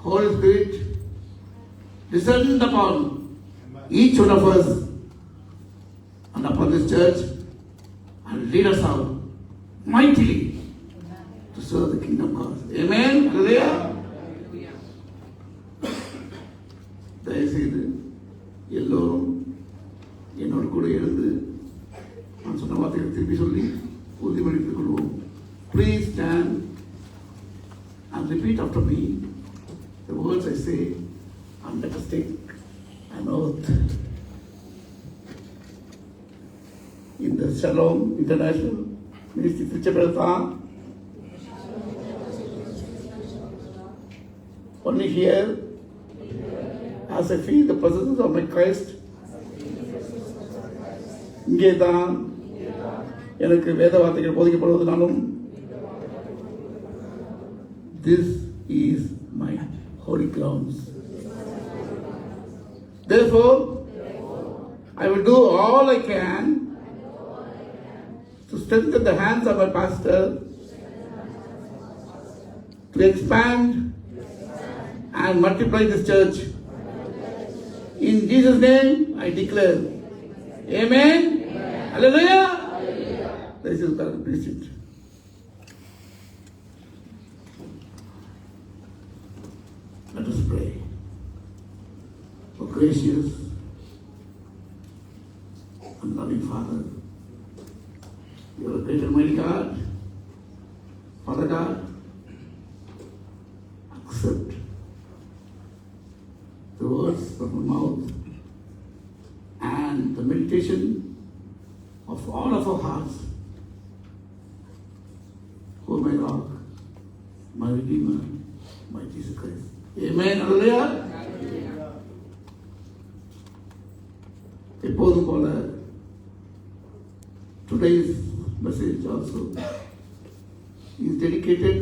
Holy Spirit, descend upon each one of us and upon this church and lead us out mightily to serve the kingdom of God. Amen. Hallelujah. தயவுசெய்து எல்லோரும் என்னோடு கூட எழுந்து நான் சொன்ன வார்த்தைகளை திருப்பி சொல்லி உறுதிமொழித்துக் கொள்வோம். Please stand and repeat after me the words I say and let us take an oath in the Shalom International Ministry Trichapelta. Only here, as I feel the presence of my Christ, இங்கே தான் எனக்கு வேத வார்த்தைகள் போதிக்கப்படுவதனாலும் this is my holy grounds. Therefore, I will do all I can to strengthen the hands of my pastor, to expand and multiply this church. In Jesus' name, I declare. Amen. Hallelujah. This is God. Please sit. Let us pray. Oh, gracious and loving Father, you are a great and mighty God. Father God, accept the words from my mouth and the meditation of all of our hearts. Oh my rock, my Redeemer, my Jesus Christ. Amen. Hallelujah. எப்போதும் போல today's message also is dedicated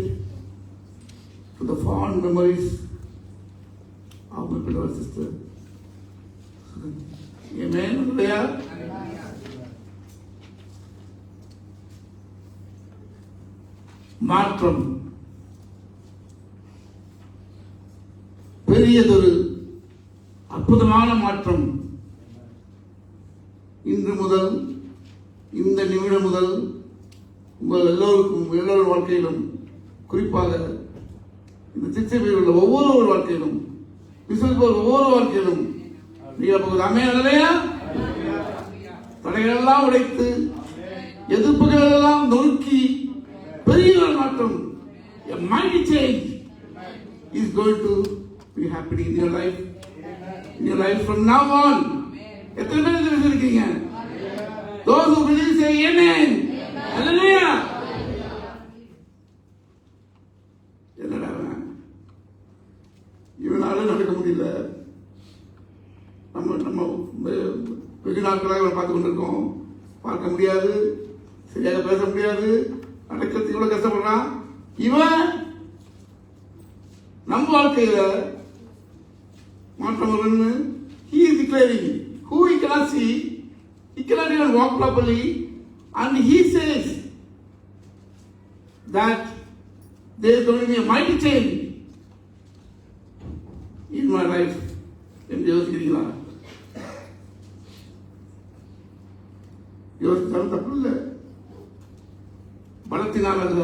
to the fond memories of my beloved sister. Amen. Hallelujah. மாற்றம் பெரியதொரு அற்புதமான மாற்றம் இன்று முதல் இந்த நிமிடம் முதல் உங்கள் எல்லோரும் வாழ்க்கையிலும் குறிப்பாக இந்த திருச்சபையில் உள்ள ஒவ்வொரு வாழ்க்கையிலும் விசுவாசிப்பவர் ஒவ்வொரு வாழ்க்கையிலும் தடைகளெல்லாம் உடைத்து எதிர்ப்புகள் எல்லாம் நொறுக்கி பெரிய மாற்றம், a mighty change is going to be happening in your life. In your life from now on. எத்தனை பேர் இருக்கீங்க? Those who believe say amen. Hallelujah. என்னடா இவனால நடக்க முடியல. நம்ம வெகு நாட்களாக பார்த்து கொண்டிருக்கோம். பார்க்க முடியாது, சரியாக பேச முடியாது, நடக்கிறது இவ்வளவு கஷ்டப்படுறான். இவன் நம்ம வாழ்க்கையில மாற்றம் வரும்னு he is declaring who he cannot see, he cannot even walk properly, and he says that there is going to be a mighty change in my life. என்று யோசிக்கிறீங்களா? யோசித்தாலும் தப்பு இல்லை. பலத்தினால் அல்ல,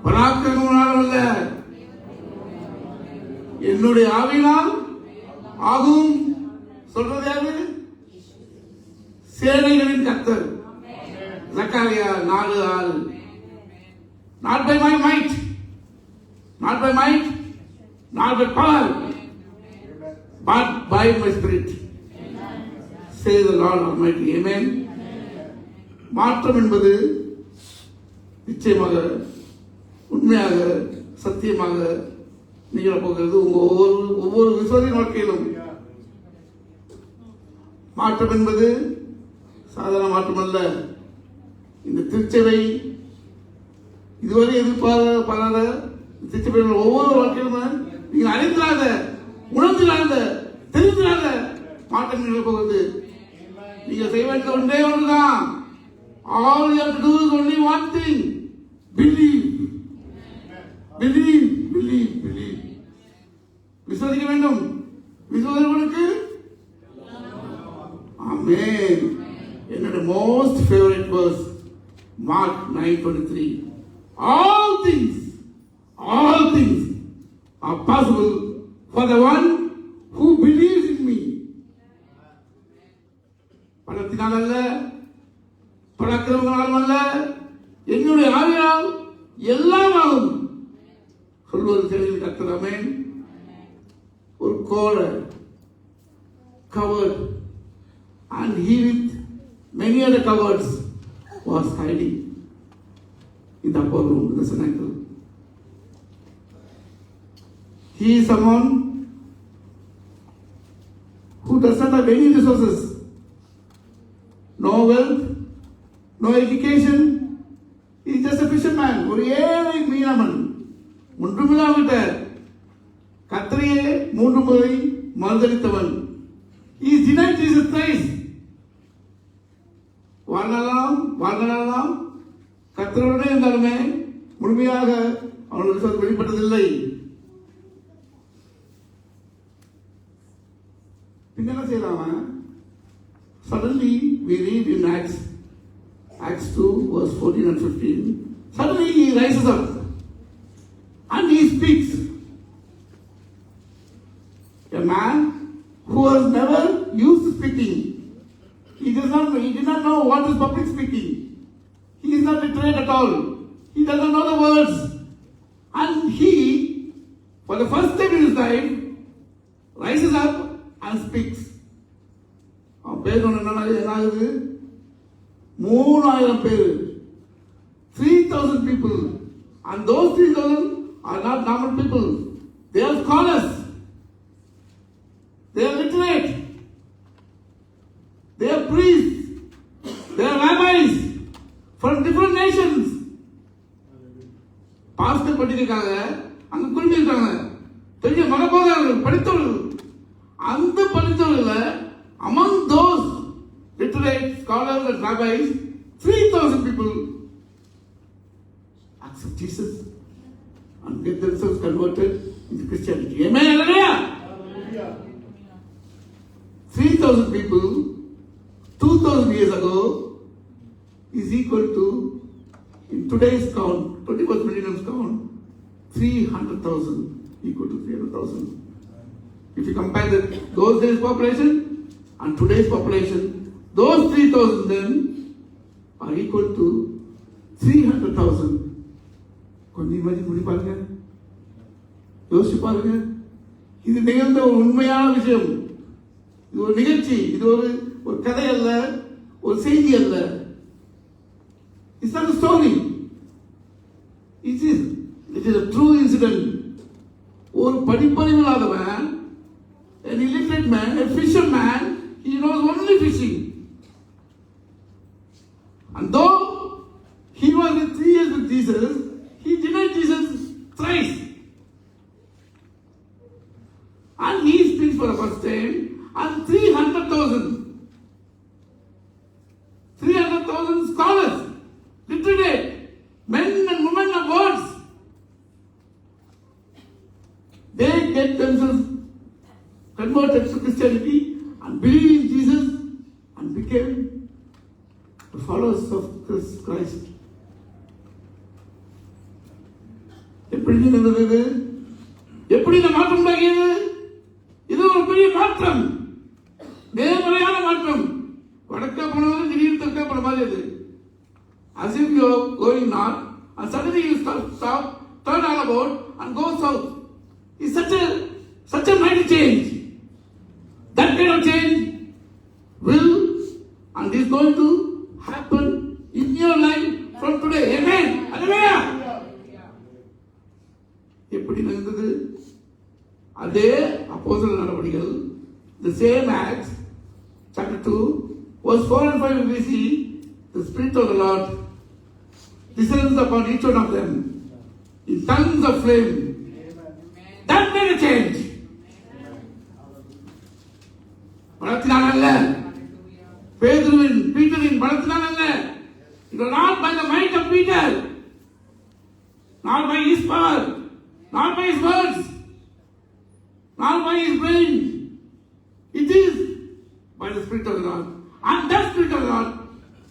பராக்கிரமத்தினால் அல்ல, என்னுடைய ஆவியினால் ஆகும். சொல்றது யாரு? சேனைகளின் கர்த்தர். Zakariya 4:6. Not by my might, not by might, not by power, but by my spirit, says the Lord Almighty. Amen. மாற்றம் என்பது நிச்சயமாக உண்மையாக சத்தியமாக நிகழப்போகிறது. ஒவ்வொரு விசுவாசியின் வாழ்க்கையிலும் மாற்றம் என்பது சாதாரண மாற்றம் அல்ல. இந்த திருச்சபை இதுவரை எதிர்பாராத திருச்சபையில் ஒவ்வொரு வாழ்க்கையிலும் நீங்கள் அறிந்திராத, உணர்ந்திராத, தெரிந்திராத மாற்றம் நிகழப்போகிறது. நீங்கள் செய்ய வேண்டிய ஒன்றே ஒன்றுதான். All you have to do is only one thing. Believe. believe, believe, believe. விசுவாசிக்க வேண்டும். விசுவாசிகளுக்கு ஆமென். என்னோட most favorite verse Mark 9:23. All things are possible for the one who believes in me. பலத்தினால் அல்ல, பராக்கிரமங்களால் அல்ல, என்னுடைய ஆவியால் எல்லாம் ஆகும் சொல்வது தெரியும் கர்த்தர். ஆமென். ஒரு கோடை covered and he with many other cupboards was hiding in the upper room, the cenacle. He is someone who does not have any resources, no wealth, no education. He is just a fisherman. ஒரு ஏழை மீனவன், ஒன்றுமில்லாவிட்ட கர்த்தரையே 3 முறை மறுதலித்தவன். He is denied Jesus Christ. வாழ்நாளெல்லாம் கர்த்தருடனே இருந்தாலுமே முழுமையாக அவனுடைய வெளிப்பட்டதில்லை. பின்ன என்ன செய்யலாம்? Suddenly we read in Acts 2 verse 14 and 15. Suddenly he rises up and he speaks. A man who was never used to speaking. He did not know what is public speaking. He is not literate at all. He does not know the words. And he, for the first time in his life, rises up and speaks. அவன் பேர் என்ன ஆகுது? 3000 பேர், 3000 people. And those 3000 are not normal people. They are scholars. They are literate. They are priests. They are rabbis from different nations. Pastor படிக்கிறதுக்காக அங்க குறிப்பிட்டிருக்காங்க. பெரிய மனப்பாடங்கள் படித்தவர்கள். அந்த படித்தவர்கள் among those literate scholars and rabbis, 3000 people accept Jesus and get themselves converted into Christianity. Amen. Hallelujah. 3,000 people 2,000 years ago is equal to, in today's count, 21st millennium's count, 300,000 equal to 300,000. If you compare those days' population and today's population, those 3,000 then are equal to 300,000. கொஞ்சம் imagine பண்ணி பாருங்க, யோசிச்சு பாருங்க. இது நிகழ்ந்த ஒரு உண்மையான விஷயம். இது ஒரு நிகழ்ச்சி. இது ஒரு கதை அல்ல, ஒரு செய்தி அல்ல. It's not a story. It is a true incident. ஒரு படிப்பறிவில்லாதவன், an illiterate man, a fisherman, he knows only fishing. And though he was 3 years with Jesus, he denied Jesus thrice. And he speaks for the first time, and 300,000 scholars, literate, men and women of words, they get themselves converted to Christianity and believe in Jesus and became the followers of Christ. எப்படி நடந்தது? எப்படி இந்த மாற்றம் உண்டாகியது? இது ஒரு பெரிய மாற்றம், நேர்மறையான மாற்றம். வடக்கே போனது திடீர்னு தெற்கே போன மாதிரி அது. As if you are going north and suddenly you stop, turn all about and go south. It's such a mighty change. That kind of change will and is going to happen in your life from today. Amen. Hallelujah. எப்படி நடந்தது? அதே அப்போஸ்தலர் நடவடிக்கைகள், the same Acts chapter 2 verse 4 and 5 we see the Spirit of the Lord descends upon each one of them in tongues of flame. That made a change. பலத்தினால் அல்ல, பீட்டரின் பலத்தினால் அல்ல. It was not by the might of Peter, not by his power, not by his words, not by his brain. It is by the Spirit of the Lord. And that Spirit of the Lord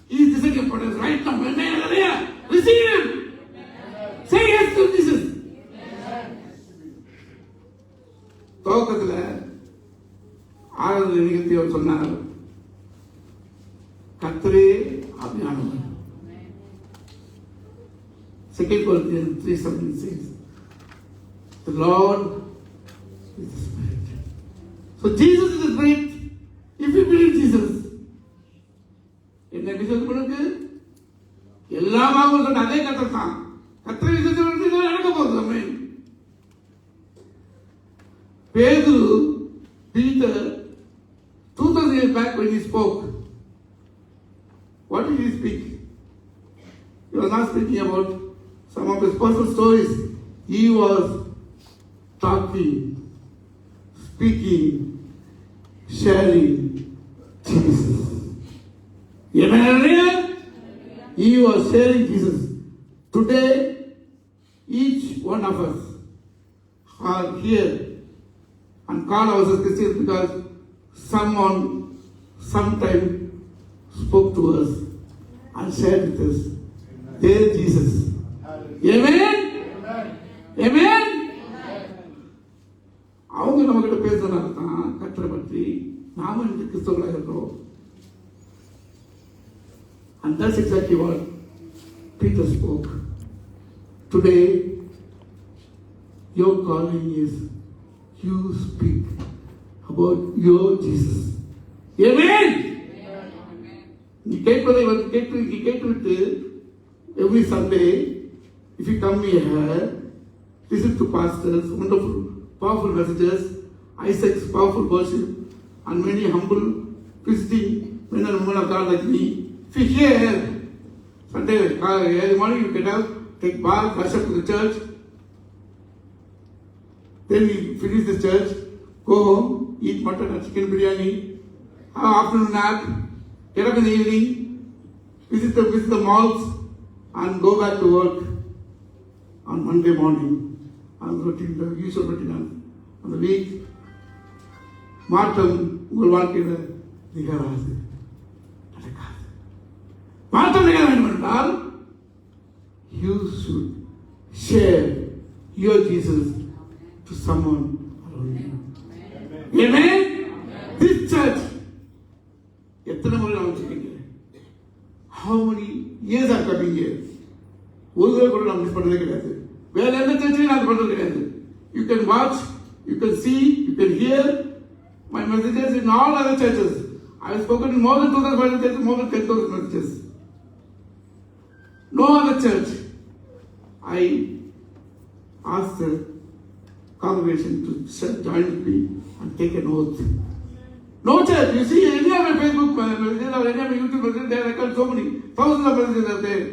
is descending upon us right now. Amen. Hallelujah. Receive him. Say yes to Jesus. துவக்கத்தில் ஆராதனை நிகழ்த்தி அவர் சொன்னார், கர்த்தரே ஆவியானவர். 2 Corinthians 3:17 says, the Lord is the Spirit. So Jesus is the Spirit. If you believe Jesus, என்ன விசுவாசப்படுக்கு எல்லாமாவும் சொன்ன அதே கர்த்தர் தான். கர்த்தரை விசுவாசப்படுறது நடக்க போகுது. ஆமென். Peter 2000 years back when he spoke, what did he speak? He was not speaking about some of his personal stories. He was talking, speaking, sharing Jesus. Amen. He was sharing Jesus. Today, each one of us are here and call ourselves Christians because someone sometime spoke to us and shared with us their Jesus. Amen. Amen. அவங்க நம்ம கிட்ட பேசுறதுனால தான் கர்த்தரை பற்றி நாம இன்று கிறிஸ்தவர்களாக இருக்கிறோம். And that's exactly what Peter spoke. Today, your calling is you speak about your Jesus. Amen. You கேட்பதை கேட்டுவிட்டு every Sunday, if you come here, listen to pastors, wonderful, powerful messages, Isaac's powerful worship, and many humble visiting men and women of God like me. If you hear Sunday early morning, you get up, take bath, rush up to the church. Then we finish the church, go home, eat mutton and chicken biryani, have afternoon nap, get up in the evening, visit the malls, and go back to work on Monday morning. On the routine, the usual routine on the week. மாற்றம் உங்கள் வாழ்க்கையில் நிகழாது, நடக்காது. மாற்றம் நிகழ வேண்டும் என்றால் you should share your Jesus to someone around you. Amen. This church, எத்தனை முறை நான் வச்சிருக்கீங்க? How many years are coming here? ஒரு தடவை கூட நான் மிஸ் பண்ணதே கிடையாது. வேற எந்த சர்ச்சையும் நான் பண்றது கிடையாது. You can watch, you can see, you can hear my messages in all other churches. I have spoken in more than 2,000 churches, more than 10,000 messages. No other church. I asked the congregation to join with me and take an oath. No church. You see, any of my Facebook messages or any of my YouTube messages, they record so many thousands of messages are there.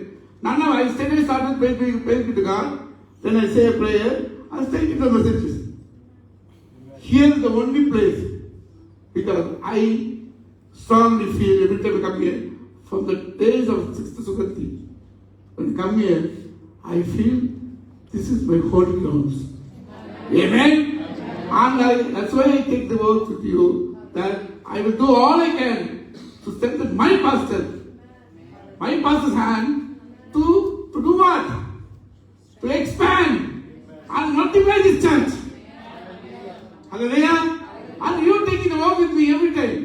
None of I steadily started praying to God. Then I say a prayer. I take it the messages. Here is the only place, because I strongly feel every time I come here, from the days of 6th Sukati, when I come here, I feel this is my holy grounds. Amen. And that's why I take the oath with you that I will do all I can to strengthen my pastor's hand to do what? To expand and multiply this church. Hallelujah. And you taking the oath with me every time.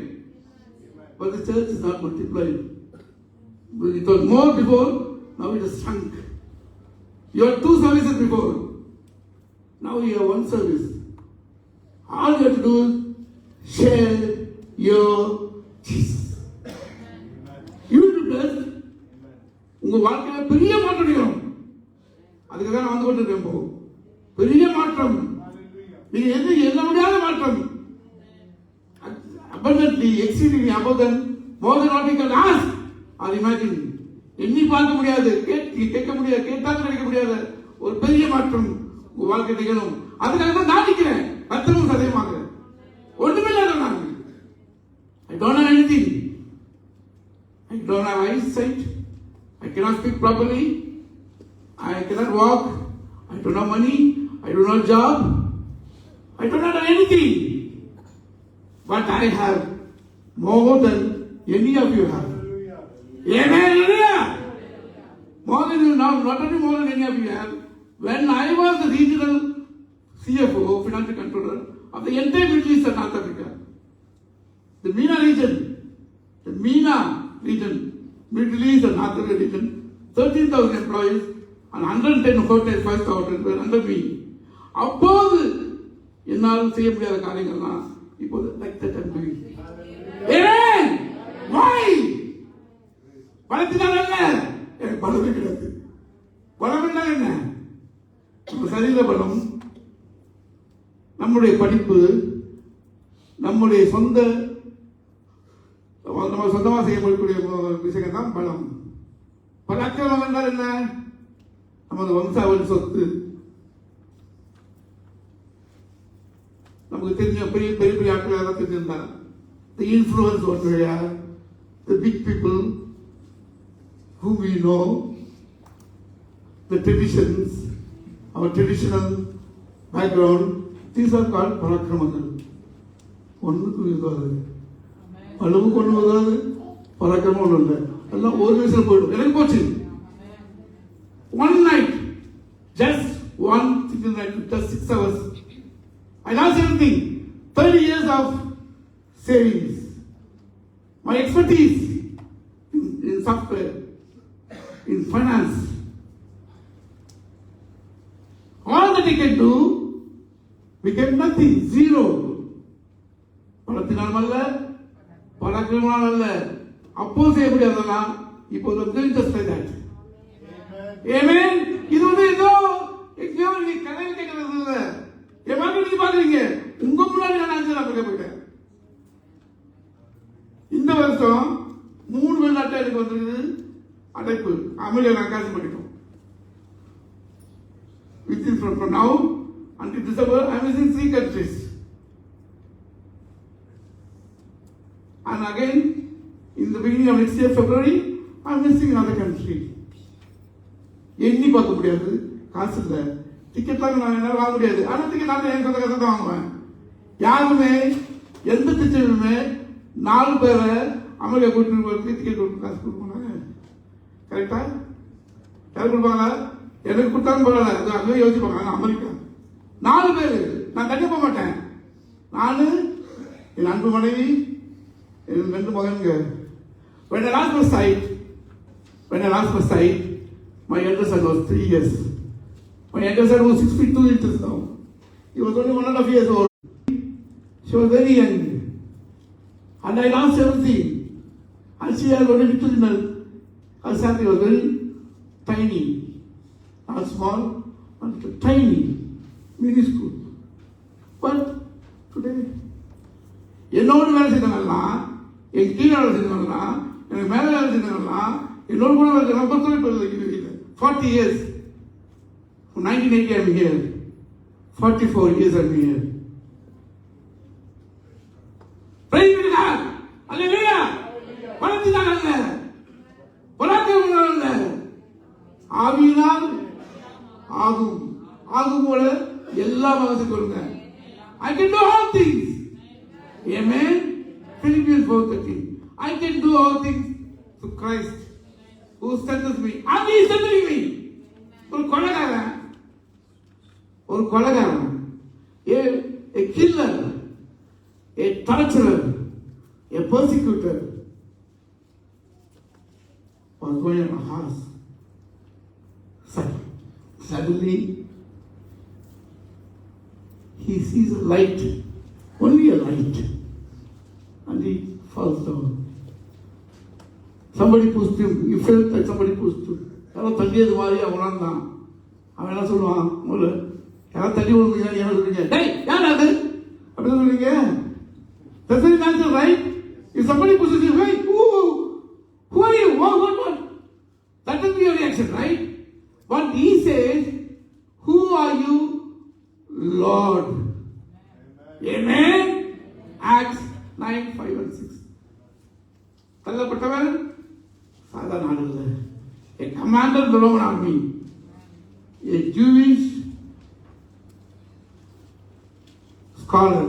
But the church is not multiplied. It was more before, now it has shrunk. You had 2 services before. Now you have 1 service. All you have to do is share your Jesus. You will be blessed. உங்க வாழ்க்கையில பெரிய மாற்றம் நிகழும். அதுக்கு தான் நான் வந்து கொண்டிருக்கேன். இப்போ பெரிய மாற்றம், நீங்க என்ன முடியாத மாற்றம், abundantly, exceedingly, above than, more than what we can ask or imagine. எண்ணி பார்க்க முடியாது, கேட்க முடியாது, கேட்டாலும் கிடைக்க முடியாத ஒரு பெரிய மாற்றம் உங்க வாழ்க்கை நிகழும். அதுக்காக தான் நான் நிற்கிறேன். கர்த்தரும் சதயமாக ஒன்றுமே இல்லை. நான் I don't have anything. I don't have eyesight. I cannot speak properly. I cannot walk. I don't have money. I I do not job. I do not have anything. But I have more than any of you have. Amen. Hallelujah. More than you now, not only more than any of you have. When I was the regional CFO, financial controller of the entire Middle East and North Africa, the MENA region, Middle East and North Africa region, 13,000 employees and 110 hotels, 5 hotels were under me. அப்போது என்னால் செய்ய முடியாத காரியங்கள்லாம் இப்போது like that I'm doing. Amen. Why? பலத்தினால் அல்ல, எனக்கு பலமே கிடையாது. பலம் என்றால் என்ன? நம்ம சரீர பலம், நம்முடைய படிப்பு, நம்முடைய நம்ம சொந்தமாக செய்யக்கூடிய விஷயங்கள் தான் பலம். பராக்கிரமம் என்றால் என்ன? நமது வம்சாவளி சொத்து, நமக்கு தெரிஞ்ச பெரிய பெரிய பெரிய ஆட்கள் யாராவது தெரிஞ்சிருந்தா, the influence what we are, the big people whom we know, the traditions, our traditional background, these are called பராக்கிரமங்கள். ஒன்றுக்கு உதவாது, அளவுக்கு ஒன்று உதவாது, பராக்கிரமம் ஒன்று இல்லை, எல்லாம் ஒரு நிமிஷம் போயிடும். எனக்கு போச்சு. One night, just one single night, just 6 hours, I lost everything. 30 years of savings, my expertise in software, in finance, all that I can do became nothing, zero. பலத்தினால் அல்ல, பராக்கிரமனால் அல்ல, அப்போ செய்ய முடியாதெல்லாம் இப்போது வந்து just like that. Amen. இது வந்து ஏதோ எங்கேயோ நீ கதையில் கேட்கறது இல்லை. என் மாதிரி நீங்க பாக்குறீங்க, உங்க முன்னாடி நான் ஆன்சர் போயிட்டேன். இந்த வருஷம் 3 வெளிநாட்டு எனக்கு வந்திருக்குது அடைப்பு. அமெரிக்கா நான் காசு பண்ணிட்டோம். Within from now until December, I was in 3 countries. And again, in the beginning of next year, February, I am visiting another country. எண்ணி பார்க்க முடியாது, காசு இல்லை. டிக்கெட்லாம் நான் என்னால் வாங்க முடியாது. ஆனால் டிக்கெட் நான் என் சொந்த காசை தான் வாங்குவேன். யாருமே எந்த டீச்சருமே 4 பேரை அமெரிக்கா கூட்டிட்டு போகிறதுக்கு டிக்கெட் கொடுத்து காசு கொடுப்பாங்க. கரெக்டா? யாரும் கொடுப்பாங்களா? எனக்கு கொடுத்தாலும் பரவாயில்ல, அது அங்கே யோசிப்பாங்க. அமெரிக்கா 4 பேர், நான் தனியாக போக மாட்டேன். நான், என் அன்பு மனைவி, என் 2 மகன்க. When I lost my sight, my younger son was 3 years. My younger son was 6 feet 2 inches now. He was only 1.5 years old. She was very young. And I lost everything. And she had only little in her family was very tiny. Not small, but tiny. Minuscule. But today, என்னோடு வேலை செய்தவங்கலாம், என் கீழே வேலை செய்தவங்கலாம், எனக்கு மேலே வேலை செய்தவங்கலாம், என்னோடு கூட வேலை செய்த 40 years. From 1980 I'm here. 44 years I'm here. Praise be to God. Hallelujah. பலத்தினால் அல்ல, பராக்கிரமத்தினால் அல்ல, ஆவியினால் ஆகும். ஆகும் போல எல்லாம் அவசியம் கொள்ளுங்க. I can do all things. Amen. Philippians 4:13. I can do all things through Christ who strengthens me. And he is strengthening me. ஒரு கொலைகாரன், a killer, a torturer, a persecutor was going on a horse. Suddenly, he sees a light, only a light, and he falls down. Somebody pushed him. He felt that somebody pushed him. யாரோ தள்ளியது மாதிரி அவன் தான். அவன் என்ன சொல்லுவான்? முதல்ல யாரோ தள்ளி விடுங்க, என்ன சொல்றீங்க? டேய், யார் அது அப்படி சொல்றீங்க? That's very natural, right? If somebody pushes you, hey, who are you? What? That will be your reaction, right? But he says, who are you, Lord? Amen. Acts 9:5-6. தள்ளப்பட்டவன் சாதாரண ஆள் இல்லை. A commander of the Roman army, a Jewish scholar,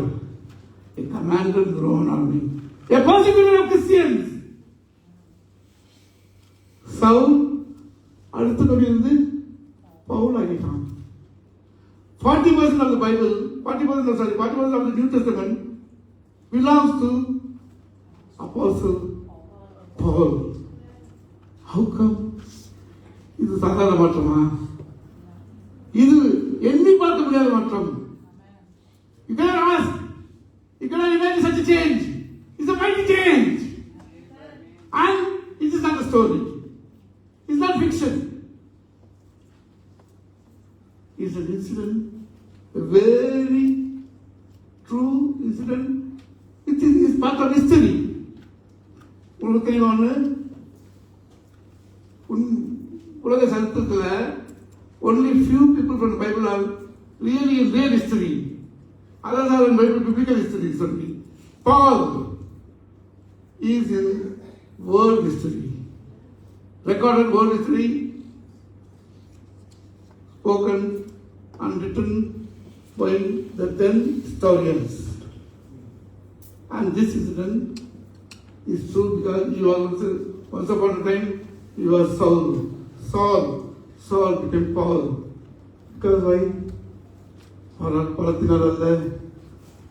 a commander in the Roman army, a persecutor of Christians. Saul அடுத்த நொடி இருந்து பவுல் ஆகிட்டான். 40% of the Bible, 40% of the New Testament belongs to Apostle Paul. How come? இது சாதாரண மாற்றமா? இது எண்ணி பார்க்க முடியாத மாற்றம். You cannot ask, you cannot imagine such a change. It's a mighty change. And it is not a story. It's not fiction. It's an incident, a very true incident. It is part of history. உங்களுக்கு தெரியுமா? உலக சரித்திரத்தில் only few people from the Bible are really in real history. Others are in biblical history only. Paul is in world history. Recorded world history, spoken and written by the 10 historians. And this incident is true because you also, once upon a time, you were Saul became Paul. Because why? பலத்தினால் அல்ல,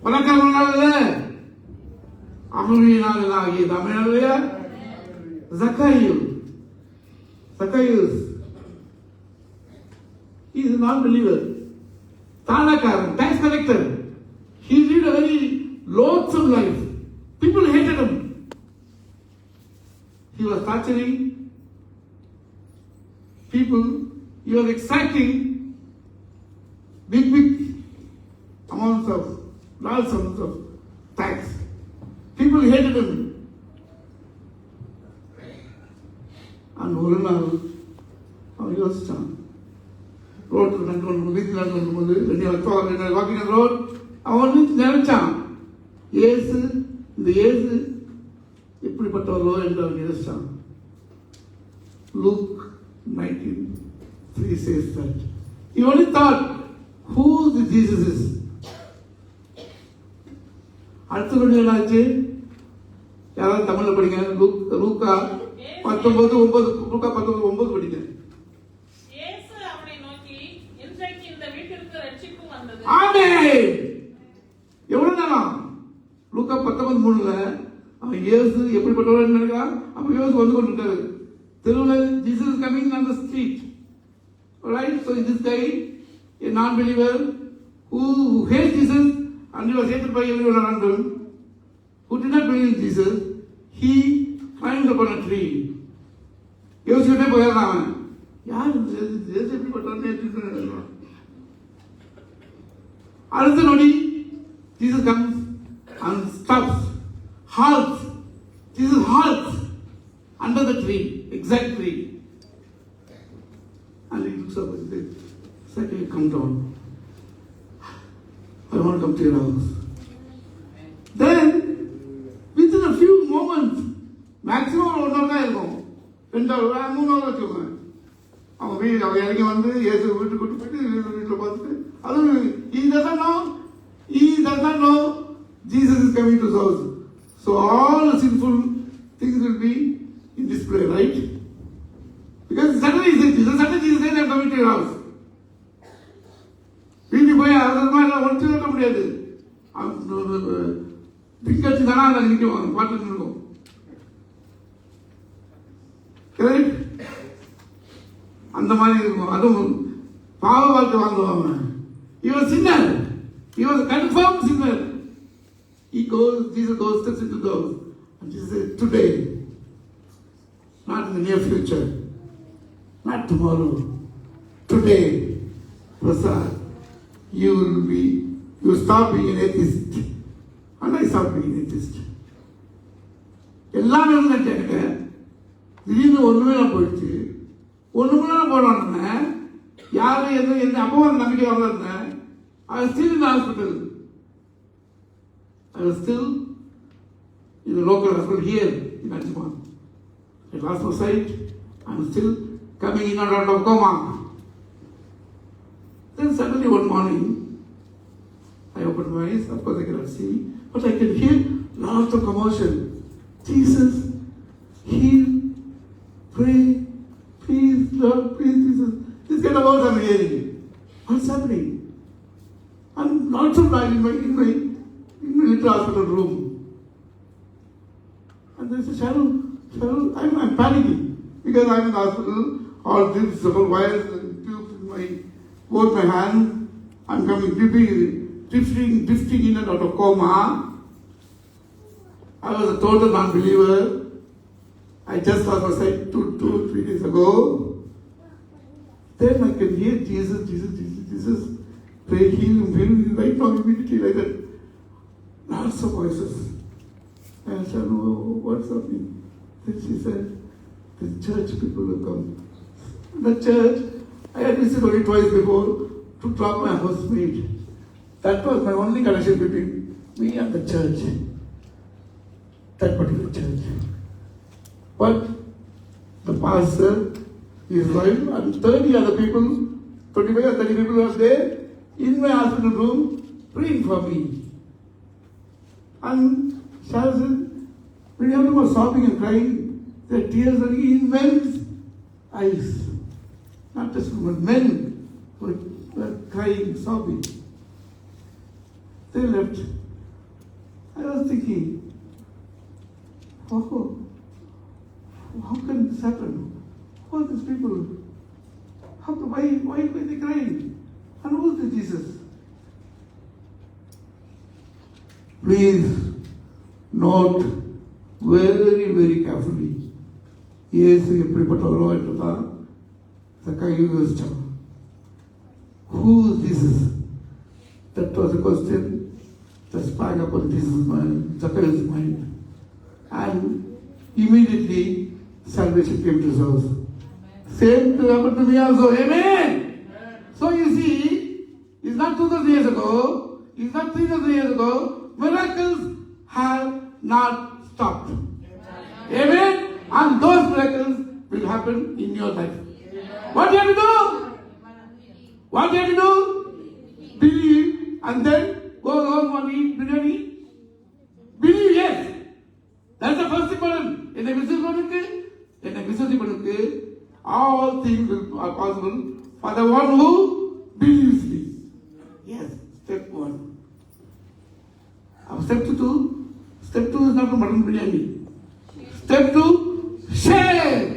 பணக்காரனால் அல்ல, அமைதியினால் ஆகிய Tamil Zacchaeus. He is a non-believer. Tanakaran, tax collector. He lived a very loathsome life. People hated him. He was torturing people. He was exacting big amounts of, large amounts of tax. People hated him. And ஒரு நாள் அவன் யோசிச்சான். ரோட்டில் நடந்து வீட்டில் நடந்து walking road அவன் நினைச்சான் இந்த இயேசு எப்படிப்பட்டவர்களோ என்று அவன் யோசிச்சான். Luke 19:3 says that he only thought who this Jesus is. அடுத்த கொஞ்சம் என்னாச்சு? யாராவது தமிழ்ல படிங்க. லூக்கா 19:9 படிங்க. இயேசு அவனை நோக்கி, இன்றைக்கு இந்த வீட்டிற்கு ரட்சிப்பு வந்தது. ஆமென். எவ்வளவு நேரம்? லூக்கா 19:3ல அவன் இயேசு எப்படிப்பட்டவர்னு நினைக்கிறான். அப்ப இயேசு வந்து கொண்டிருக்காரு. தெருவில் Jesus is coming on the street. Alright, so this guy, a non-believer who hates Jesus and he was hated by everyone around him, who did not believe in Jesus, he climbed upon a tree. யோசிச்சுட்டே போயிடலாம். யார் எப்படிப்பட்டவன்னு அடுத்த நொடி Jesus comes and stops, halts. Jesus halts under the tree, exact tree. And he looks up and says, "Second, come down. I want to come to your house." Then, within a few moments, maximum 1 hour தான் இருக்கும். 2 hour, 3 hour வச்சுக்கோங்க. அவன் இறங்கி வந்து இயேசு வீட்டுக்கு கூட்டு போயிட்டு வீட்டில் பார்த்துட்டு அதுவும் he does not know Jesus is coming to his house. So all the sinful things will be in display, right? Because suddenly Jesus said, "I'm coming to your house." வீட்டுக்கு போய் அதற்கு எல்லாம் ஒழிச்சு வைக்க முடியாது. பிக்கச்சு தானே அதை நிற்கும், பாட்டு இருக்கும். அந்த மாதிரி இருக்கும். அதுவும் பாவ வாழ்க்கை வாழ்ந்துவாங்க. He was sinner. He was a confirmed sinner. Jesus goes, steps into the house. And Jesus says, "Today, not in the near future, not tomorrow, today, Prasad, you stop being an atheist." And I stop being an atheist. எல்லாமே எனக்கு திடீர்னு ஒண்ணுமே நான் போயிடுச்சு. ஒண்ணுமே போனான்னு யாரும் எந்த அப்பவும் அந்த நம்பிக்கை வரல. I was still in the hospital. I was still in the local hospital here in Ajman. I lost my sight. I am still coming in and out of coma. Then suddenly one morning, I opened my noise. Of course, I cannot see. But I can hear lots of commotion. Jesus, heal, pray, please, Lord, please, Jesus. This kind of words I'm hearing. What's happening? I'm not so bad in my little hospital room. And there's a shadow. I'm panicking because I'm in the hospital. All these several wires and tubes in both my hands. I'm coming, drifting in and out of coma. I was a total non-believer. I just lost my sight 3 days ago. Then I can hear Jesus, pray, heal him, right now, immediately, like that. Lots of voices. And I said, oh, what's happening? Then she said, the church people will come. The church, I had visited only twice before to drop my housemaid. That was my only connection between me and the church. That particular church. But the pastor, his wife, and 30 other people, 25 or 30 people were there in my hospital room praying for me. And Sarah said, when everyone was sobbing and crying, the tears were in men's eyes. Not just women, men were crying, sobbing. They left. I was thinking, oh, how can this happen? Who are these people? Why are they crying? And who is this Jesus? Please note very, very carefully. இயேசு எப்படிப்பட்டவரோ என்றுதான் Zacchaeus யோசிச்சான். Who is Jesus? That was a question that sprang up on Jesus' mind, Zacchaeus' mind. And immediately salvation came to his house. Same to happen to me also. Amen. So you see, it's not 2,000 years ago, it's not 3,000 years ago, miracles have not stopped. Amen. And those miracles will happen in your life. What do you have to do? What do you have to do? Believe and then go home and eat biryani. Believe, yes. That's the first important. என்னை விசுவாசிப்பதற்கு all things are possible for the one who believes me. Yes, step 1. Step 2. Step 2 is not mutton biryani. Step 2, share.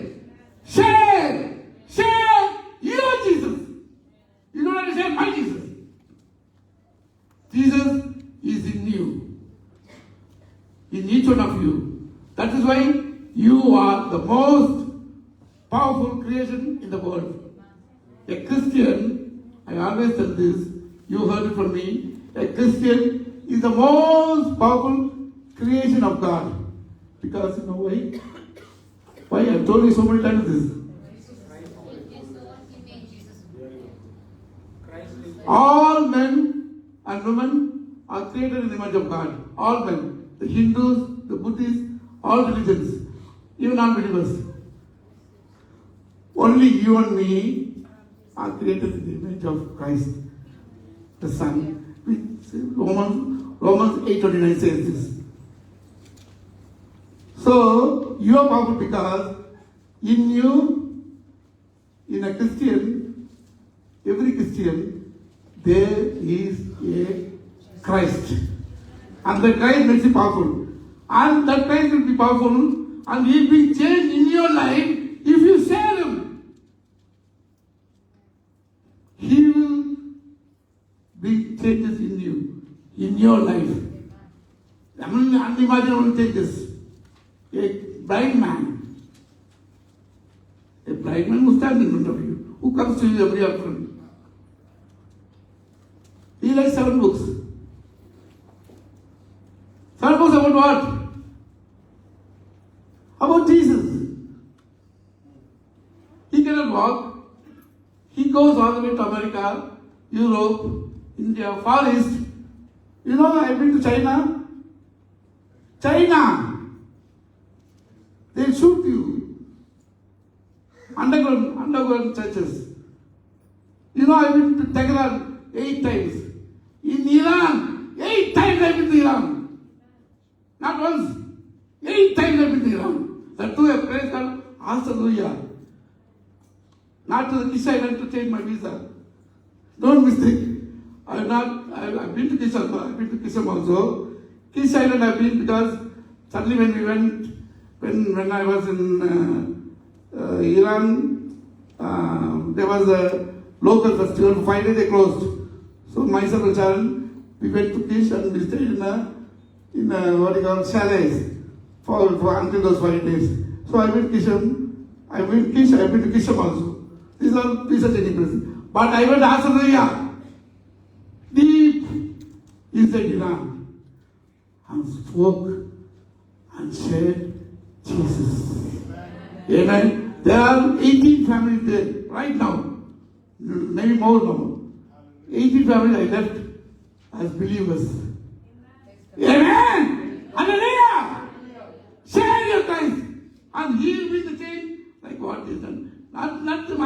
Your Jesus. You don't understand my Jesus. Jesus is in you. In each one of you. That is why you are the most powerful creation in the world. A Christian, I always said this, you heard it from me, a Christian is the most powerful creation of God. Because you know why? Why? I have told you so many times this. All men and women are created in the image of God. All men. The Hindus, the Buddhists, all religions, even non-believers. Only you and me are created in the image of Christ, the Son. Romans 8:29 says this. So, you are powerful because in you, in a Christian, every Christian, there is a Christ. And the Christ makes you powerful. And that Christ will be powerful and he will be changed in your life if you share him. He will bring changes in you, in your life. Unimaginable changes. A blind man will stand in front of you. Who comes to you every afternoon? He likes 7 books. 7 books about what? About Jesus. He cannot walk. He goes all the way to America, Europe, India, Far East. You know, I've been to China. They'll shoot you. Underground churches. You know, I've been to Tehran 8 times. In Iran, 8 I've been to Iran. Not once. 8 times I've been to Iran. That too a place called Hallelujah. Not to the Kish Island to change my visa. Don't mistake. I've been to Kish also. I've been to Kisham also. Kish Island I've been because suddenly when we went, when I was in Iran, there was a local festival. For 5 days they closed. So myself and Sharon, we went to Kish and we stayed in a what you call chalets for until those 5 days. So I went to Kisham. I've been to Kisham also. These are changing places. But I went to Hallelujah, deep inside Iran, and spoke and shared Jesus. Amen. There are 18 families there right now, maybe more now. 18 families I left as believers. Amen. Hallelujah. Share your Christ, and He will be the change like what is done. I'm nothing.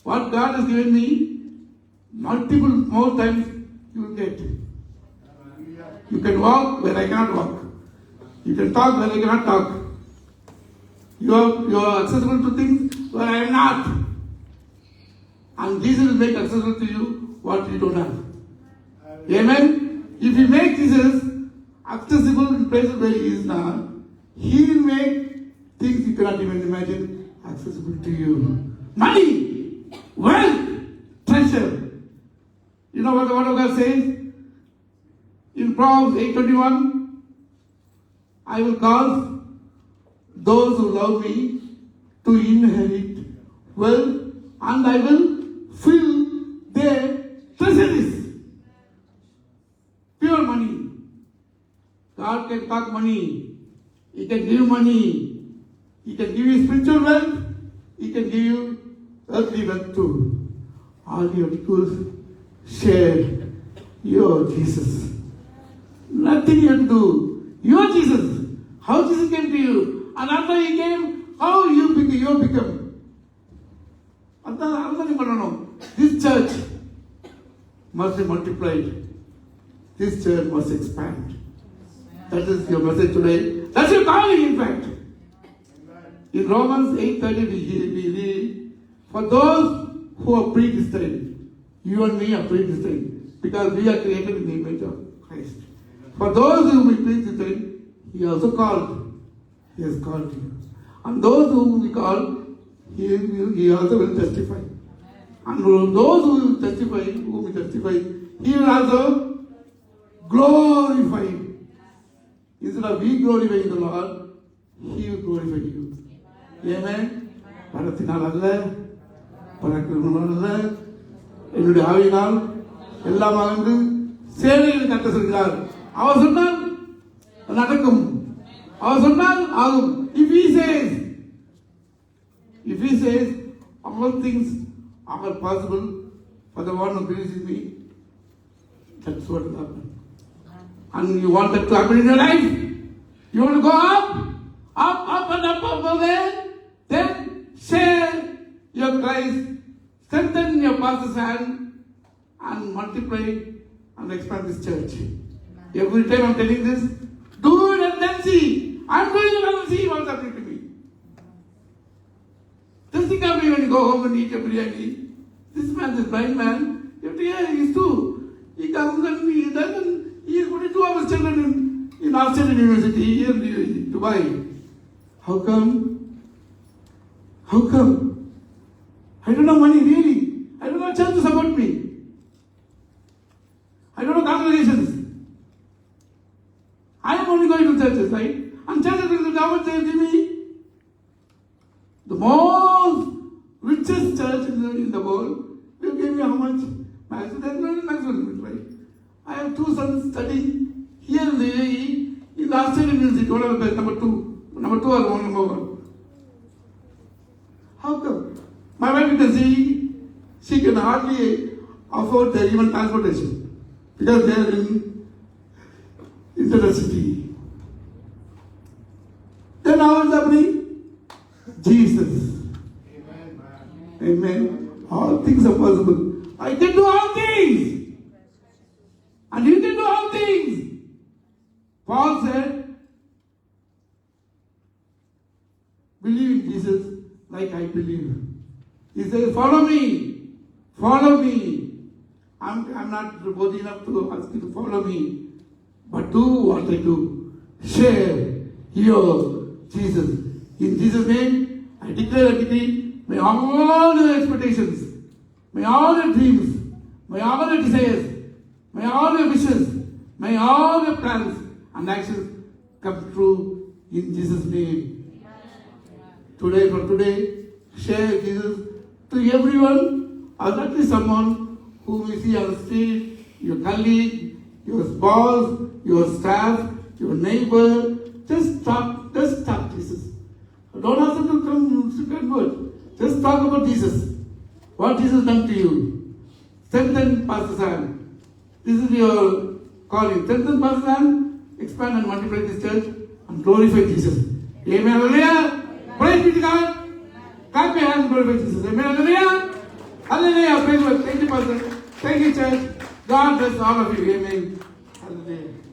What God has given me, multiple more times you will get. You can walk where I cannot walk. You can talk where I cannot talk. You are accessible to things where I am not. And Jesus will make accessible to you what you don't have. Amen. If you make Jesus accessible in places where He is not, He will make things you cannot even imagine accessible to you. Money, wealth, treasure. You know what the Word of God says? In Proverbs 8:21, I will cause those who love me to inherit wealth, and I will fill their treasuries. Pure money. God can talk money. He can give money. He can give you spiritual wealth. He can give you earthly wealth too. All you have to do is share your Jesus. Nothing you have to do. Your Jesus. How Jesus came to you. And after He came, how you become. This church must be multiplied. This church must expand. That is your message today. That's your calling, in fact. In Romans 8:30 we read, for those who are predestined, you and me are predestined, because we are created in the image of Christ. For those whom He predestined, He also called. He has called you. And those whom He called, He also will testify. And those who will testify, whom He testifies, He will also glorify. Instead of we glorifying the Lord, He will glorify you. Amen. பணத்தினால் அல்ல, பணத்தினால் அல்ல, என்னுடைய ஆவியினால் எல்லாம் ஆழ்ந்து சேவையில் கட்ட சொல்கிறார். அவர் சொன்னால் நடக்கும். அவர் சொன்னால் ஆகும். If He says all things are possible for the one who believes in me, that's what will happen. And you want that to happen in your life? You want to go up and up there? Then share your Christ, strengthen your pastor's hand, and multiply and expand this church. Every time I'm telling this, do it and then see. I'm doing it and see what's happening to me. Just think of me when you go home and eat your biryani. This man, this blind man, you have to hear his too. He comes and he does, and he is putting 2 of his children in Australian University here in Dubai. How come? I don't have money, really. I don't have church to support me. I don't have congregations. I am only going to churches, right? And churches will come and say, give me the most richest church in the world. Will give me how much? Maximum, there's no maximum limit, right? I have 2 sons studying here in the UAE, in the Australian University, one of the best, number 2 or number 1. How come? My wife, you can see, she can hardly afford their even transportation because they are in intercity. Then how is happening? Jesus. Amen. All things are possible. I can do all things. And you can do all like I believe. He says, follow me, follow me. I'm not worthy enough to ask you to follow me, but do what I do. Share your Jesus. In Jesus' name, I declare a decree, may all your expectations, may all your dreams, may all your desires, may all your wishes, may all your plans and actions come true in Jesus' name. Today, from today, share Jesus to everyone, or not to someone whom you see on the street, your colleague, your boss, your staff, your neighbor. Just talk Jesus. Don't ask them to come to convert. Just talk about Jesus. What Jesus done to you. Strengthen Pastor Sam. This is your calling. Strengthen Pastor Sam, expand and multiply this church, and glorify Jesus. Amen. Hallelujah. Praise be to God. Clap your hands and glorify Jesus. Amen. Hallelujah. Hallelujah. Praise God. Thank you, Pastor. Thank you, church. God bless all of you. Amen. Hallelujah.